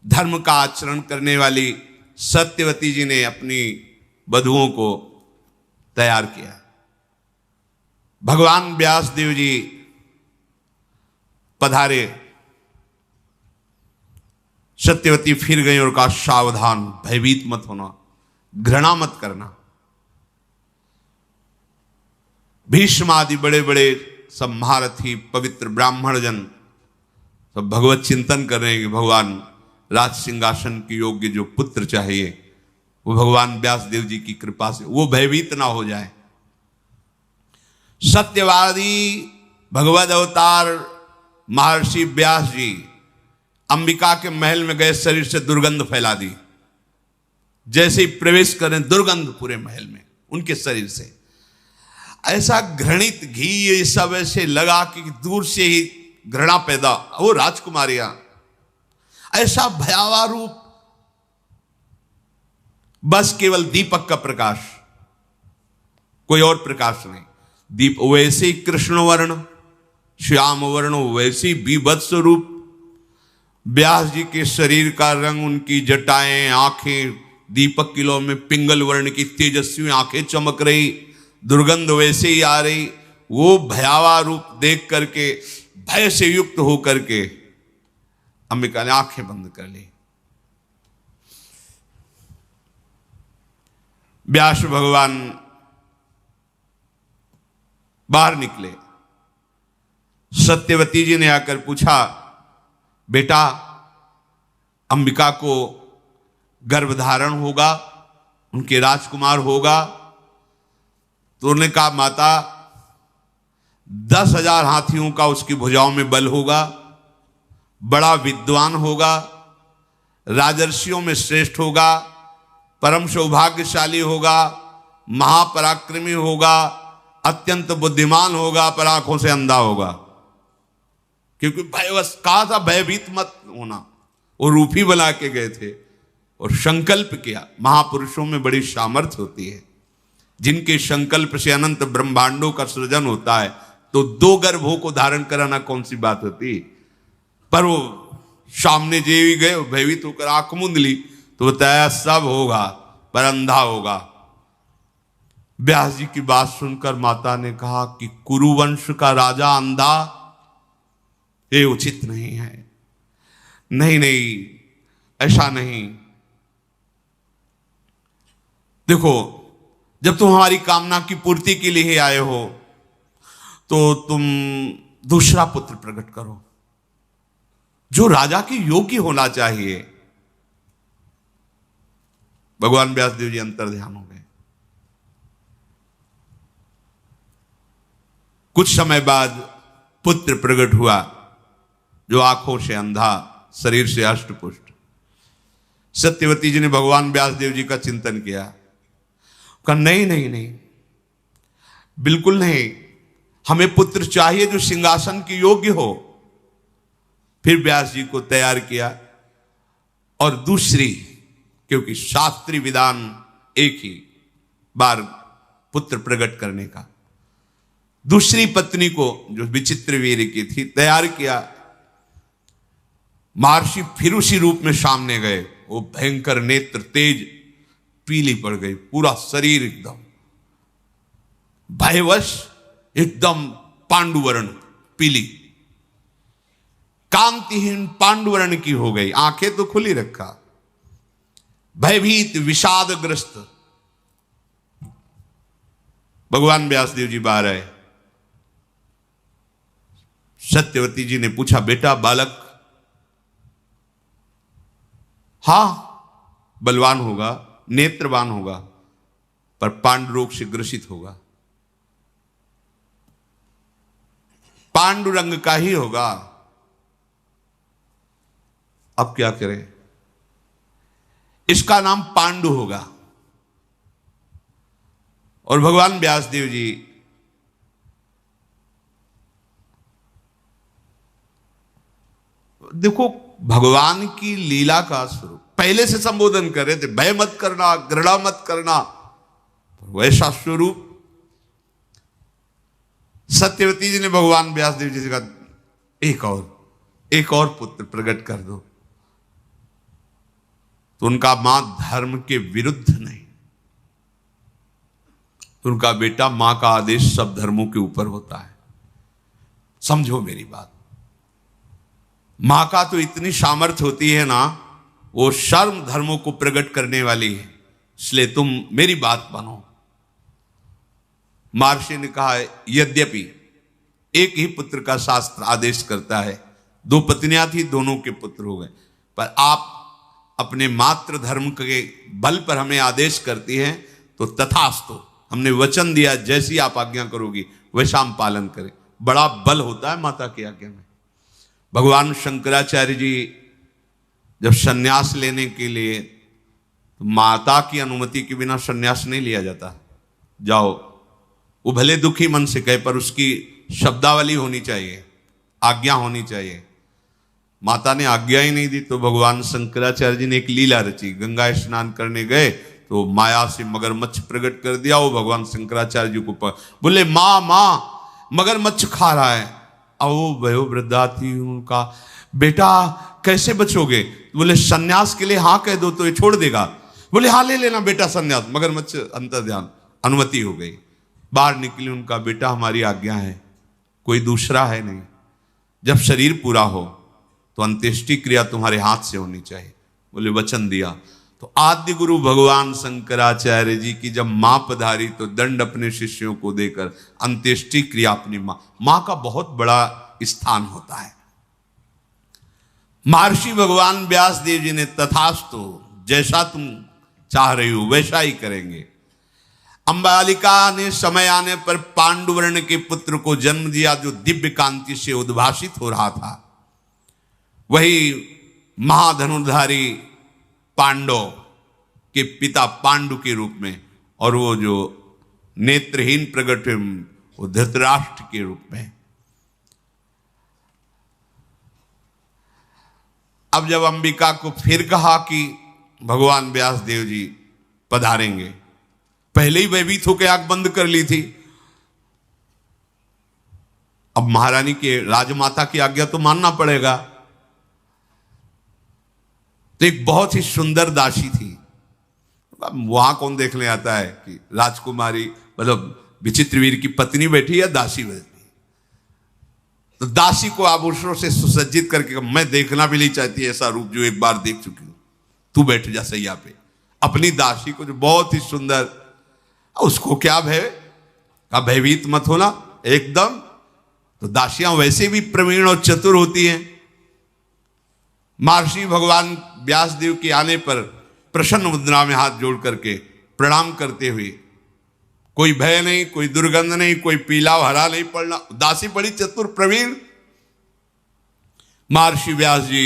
धर्म का आचरण करने वाली सत्यवती जी ने अपनी वधुओं को तैयार किया। भगवान व्यास देव जी पधारे, सत्यवती फिर गई और कहा सावधान, भयभीत मत होना, घृणा मत करना। भीष्म आदि बड़े बड़े सब महारथी पवित्र ब्राह्मण जन सब भगवत चिंतन कर रहे हैं कि भगवान राज सिंहासन के योग्य जो पुत्र चाहिए वो भगवान व्यास देव जी की कृपा से वो भयभीत ना हो जाए। सत्यवादी भगवद अवतार महर्षि व्यास जी अंबिका के महल में गए, शरीर से दुर्गंध फैला दी। जैसे ही प्रवेश करें दुर्गंध पूरे महल में उनके शरीर से, ऐसा घृणित घी ये सब ऐसे लगा कि दूर से ही घृणा पैदा। वो राजकुमारियां, ऐसा भयावह रूप, बस केवल दीपक का प्रकाश, कोई और प्रकाश नहीं। दीप वैसे ही कृष्ण वर्ण, श्याम वर्ण, वैसी बीभत्स रूप। व्यास जी के शरीर का रंग, उनकी जटाएं, आंखें दीपक किलो में पिंगल वर्ण की तेजस्वी आंखें चमक रही, दुर्गंध वैसे ही आ रही। वो भयावह रूप देख करके भय से युक्त होकर के अंबिका ने आंखें बंद कर ली। व्यास भगवान बाहर निकले। सत्यवती जी ने आकर पूछा, बेटा अंबिका को गर्भधारण होगा, उनके राजकुमार होगा? तो उन्होंने कहा, माता 10,000 हाथियों का उसकी भुजाओं में बल होगा, बड़ा विद्वान होगा, राजर्षियों में श्रेष्ठ होगा, परम सौभाग्यशाली होगा, महापराक्रमी होगा, अत्यंत बुद्धिमान होगा, पर आंखों से अंधा होगा। क्योंकि भयवश कहा था भयभीत मत होना, वो रूप ही बना के गए थे और संकल्प किया। महापुरुषों में बड़ी सामर्थ्य होती है, जिनके संकल्प से अनंत ब्रह्मांडों का सृजन होता है। तो 2 गर्भों को धारण कराना कौन सी बात होती। पर वो सामने जे गए, भयभीत होकर आंख मूंद ली तो बताया सब होगा पर अंधा होगा। व्यास जी की बात सुनकर माता ने कहा कि कुरुवंश का राजा अंधा, ये उचित नहीं है। नहीं नहीं, ऐसा नहीं। देखो, जब तुम हमारी कामना की पूर्ति के लिए ही आए हो तो तुम दूसरा पुत्र प्रकट करो जो राजा के योग्य होना चाहिए। भगवान व्यासदेव जी अंतर ध्यान हो गए। कुछ समय बाद पुत्र प्रकट हुआ जो आंखों से अंधा, शरीर से अष्टपुष्ट। सत्यवती जी ने भगवान व्यासदेव जी का चिंतन किया, कहा नहीं नहीं नहीं, बिल्कुल नहीं, हमें पुत्र चाहिए जो सिंहासन के योग्य हो। फिर व्यास जी को तैयार किया और दूसरी, क्योंकि शास्त्रीय विधान एक ही बार पुत्र प्रकट करने का, दूसरी पत्नी को जो विचित्र वीर की थी तैयार किया। महर्षि फिर उसी रूप में सामने गए, वो भयंकर नेत्र तेज पीली पड़ गई, पूरा शरीर एकदम भयवश एकदम पांडुवर्ण पीली, कांतिहीन पांडुवर्ण की हो गई, आंखें तो खुली रखा, भयभीत विषादग्रस्त। भगवान व्यासदेव जी बाहर आए। सत्यवती जी ने पूछा, बेटा बालक? हां, बलवान होगा, नेत्रवान होगा, पर पांडु रोग से ग्रसित होगा, पांडुरंग का ही होगा। अब क्या करें? इसका नाम पांडु होगा। और भगवान व्यासदेव जी देखो, भगवान की लीला का स्वरूप पहले से संबोधन कर रहे थे, भय मत करना, घृणा मत करना, वैसा स्वरूप सत्यवती जी ने भगवान व्यासदेव जी से कहा, एक और पुत्र प्रकट कर दो। तो उनका मां धर्म के विरुद्ध नहीं, उनका बेटा, मां का आदेश सब धर्मों के ऊपर होता है। समझो मेरी बात, मां का तो इतनी सामर्थ्य होती है ना, वो सर्व धर्मों को प्रकट करने वाली है, इसलिए तुम मेरी बात मानो। महर्षि ने कहा, यद्यपि एक ही पुत्र का शास्त्र आदेश करता है, दो पत्नियां थी, दोनों के पुत्र हो गए, पर आप अपने मातृ धर्म के बल पर हमें आदेश करती हैं, तो तथास्तु, हमने वचन दिया, जैसी आप आज्ञा करोगी वैसा हम पालन करें। बड़ा बल होता है माता की आज्ञा में। भगवान शंकराचार्य जी जब सन्यास लेने के लिए, तो माता की अनुमति के बिना सन्यास नहीं लिया जाता। जाओ, वो भले दुखी मन से कहे, पर उसकी शब्दावली होनी चाहिए, आज्ञा होनी चाहिए। माता ने आज्ञा ही नहीं दी, तो भगवान शंकराचार्य जी ने एक लीला रची। गंगा स्नान करने गए तो माया से मगरमच्छ प्रकट कर दिया। वो भगवान शंकराचार्य जी को बोले, माँ माँ, मगरमच्छ खा रहा है। अब वो वयो वृद्धा थी, उनका बेटा कैसे बचोगे? बोले, सन्यास के लिए हाँ कह दो तो ये छोड़ देगा। बोले, हाँ ले लेना बेटा सन्यास। मगरमच्छ अंतर ध्यान, अनुमति हो गई। बाहर निकली, उनका बेटा हमारी आज्ञा है, कोई दूसरा है नहीं। जब शरीर पूरा हो तो अंत्येष्टि क्रिया तुम्हारे हाथ से होनी चाहिए। बोले, वचन दिया। तो आद्य गुरु भगवान शंकराचार्य जी की जब मां पधारी, तो दंड अपने शिष्यों को देकर अंत्येष्टि क्रिया अपनी मां का बहुत बड़ा स्थान होता है। महर्षि भगवान व्यास देव जी ने तथास्तु, जैसा तुम चाह रही हो वैसा ही करेंगे। अंबालिका ने समय आने पर पांडुवर्ण के पुत्र को जन्म दिया, जो दिव्य कांति से उद्भासित हो रहा था। वही महाधनुर्धारी पांडव के पिता पांडु के रूप में, और वो जो नेत्रहीन प्रकट हुए, वो धृतराष्ट्र के रूप में। अब जब अंबिका को फिर कहा कि भगवान व्यासदेव जी पधारेंगे, पहले ही भयभीत होकर आंख बंद कर ली थी। अब महारानी के, राजमाता की आज्ञा तो मानना पड़ेगा। तो एक बहुत ही सुंदर दासी थी। वहां कौन देखने आता है कि राजकुमारी, मतलब विचित्रवीर की पत्नी बैठी या दासी बैठी? तो दासी को आभूषणों से सुसज्जित करके, मैं देखना भी नहीं चाहती ऐसा रूप जो एक बार देख चुकी हूं, तू बैठ जा सैया पे। अपनी दासी को जो बहुत ही सुंदर, उसको क्या भय का, भयभीत मत होना एकदम। तो दासियां वैसे भी प्रवीण और चतुर होती हैं। महर्षि भगवान व्यासदेव के आने पर प्रसन्न मुद्रा में हाथ जोड़ करके प्रणाम करते हुए, कोई भय नहीं, कोई दुर्गंध नहीं, कोई पीला हरा नहीं पड़ना। दासी बड़ी चतुर प्रवीण। महर्षि व्यास जी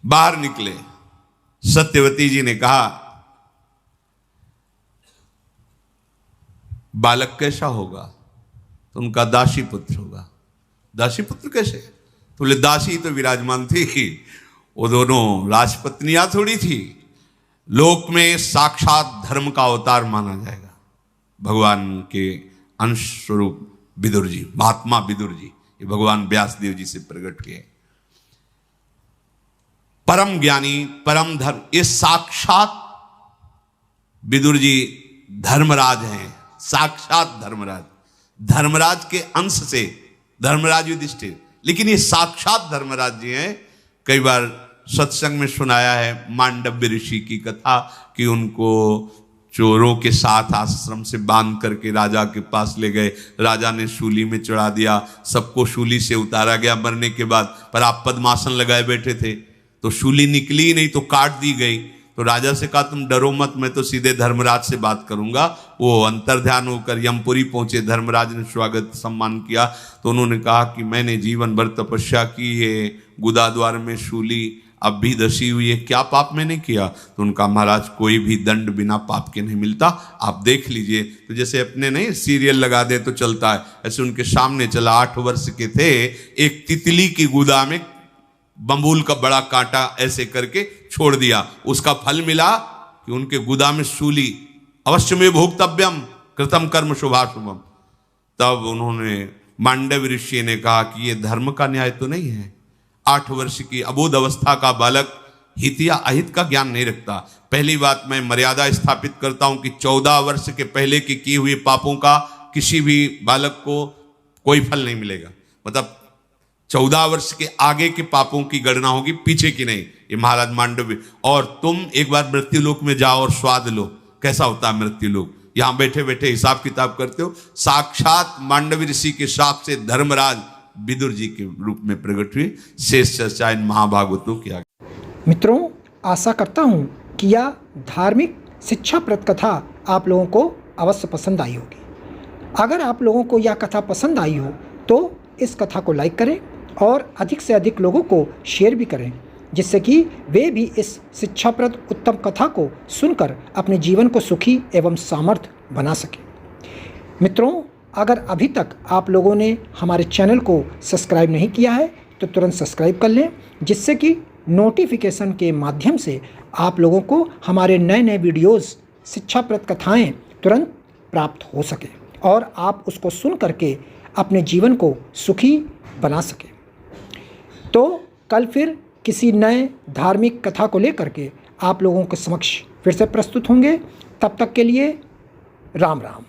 बाहर निकले। सत्यवती जी ने कहा, बालक कैसा होगा? तो उनका दासी पुत्र होगा। दासी पुत्र कैसे? तो बोले दासी तो विराजमान थी, वो दोनों राजपत्नियां थोड़ी थी। लोक में साक्षात धर्म का अवतार माना जाएगा। भगवान के अंश स्वरूप विदुर जी, महात्मा विदुर जी, ये भगवान व्यासदेव जी से प्रकट हुए। परम ज्ञानी, परम धर्म, ये साक्षात विदुर जी धर्मराज हैं, साक्षात धर्मराज, धर्मराज के अंश से धर्मराज युधिष्ठिर, लेकिन ये साक्षात धर्मराज जी हैं। कई बार सत्संग में सुनाया है मांडव्य ऋषि की कथा कि उनको चोरों के साथ आश्रम से बांध करके राजा के पास ले गए, राजा ने शूली में चढ़ा दिया, सबको शूली से उतारा गया मरने के बाद, पर आप पद्मासन लगाए बैठे थे तो शूली निकली नहीं तो काट दी गई। तो राजा से कहा तुम डरो मत, मैं तो सीधे धर्मराज से बात करूंगा। वो अंतर्ध्यान होकर यमपुरी पहुंचे, धर्मराज ने स्वागत सम्मान किया। तो उन्होंने कहा कि मैंने जीवन भर तपस्या की है, गुदा द्वार में शूली अब भी दसी हुई है, क्या पाप मैंने किया? तो उनका महाराज कोई भी दंड बिना पाप के नहीं मिलता, आप देख लीजिए। तो जैसे अपने नहीं सीरियल लगा दे तो चलता है, ऐसे उनके सामने चला। 8 वर्ष के थे, एक तितली की गुदा में बम्बूल का बड़ा कांटा ऐसे करके छोड़ दिया, उसका फल मिला कि उनके गुदा में शूली, अवश्य में भोक्तव्यम कृतम कर्म शुभाशुभम। तब उन्होंने मांडव्य ऋषि ने कहा कि ये धर्म का न्याय तो नहीं है। 8 वर्ष की अबोध अवस्था का बालक हित या अहित का ज्ञान नहीं रखता। पहली बात मैं मर्यादा स्थापित करता हूं कि 14 वर्ष के पहले के किए हुए पापों का किसी भी बालक को कोई फल नहीं मिलेगा। मतलब 14 वर्ष के आगे के पापों की गणना होगी, पीछे की नहीं। ये महाराज मांडव्य। और तुम एक बार मृत्यु लोक में जाओ और स्वाद लो, कैसा होता है मृत्यु लोक। यहां बैठे बैठे हिसाब किताब करते हो। साक्षात मांडव्य ऋषि के शाप से धर्मराज विदुर जी के रूप में प्रकट हुए। शेष चर्चा इन महाभागवतों की आगे। मित्रों, आशा करता हूँ कि यह धार्मिक शिक्षाप्रद कथा आप लोगों को अवश्य पसंद आई होगी। अगर आप लोगों को यह कथा पसंद आई हो तो इस कथा को लाइक करें और अधिक से अधिक लोगों को शेयर भी करें, जिससे कि वे भी इस शिक्षाप्रद उत्तम कथा को सुनकर अपने जीवन को सुखी एवं सामर्थ्य बना सकें। मित्रों, अगर अभी तक आप लोगों ने हमारे चैनल को सब्सक्राइब नहीं किया है तो तुरंत सब्सक्राइब कर लें, जिससे कि नोटिफिकेशन के माध्यम से आप लोगों को हमारे नए नए वीडियोस, शिक्षाप्रद कथाएं तुरंत प्राप्त हो सके और आप उसको सुन करके अपने जीवन को सुखी बना सकें। तो कल फिर किसी नए धार्मिक कथा को लेकर के आप लोगों के समक्ष फिर से प्रस्तुत होंगे। तब तक के लिए राम राम।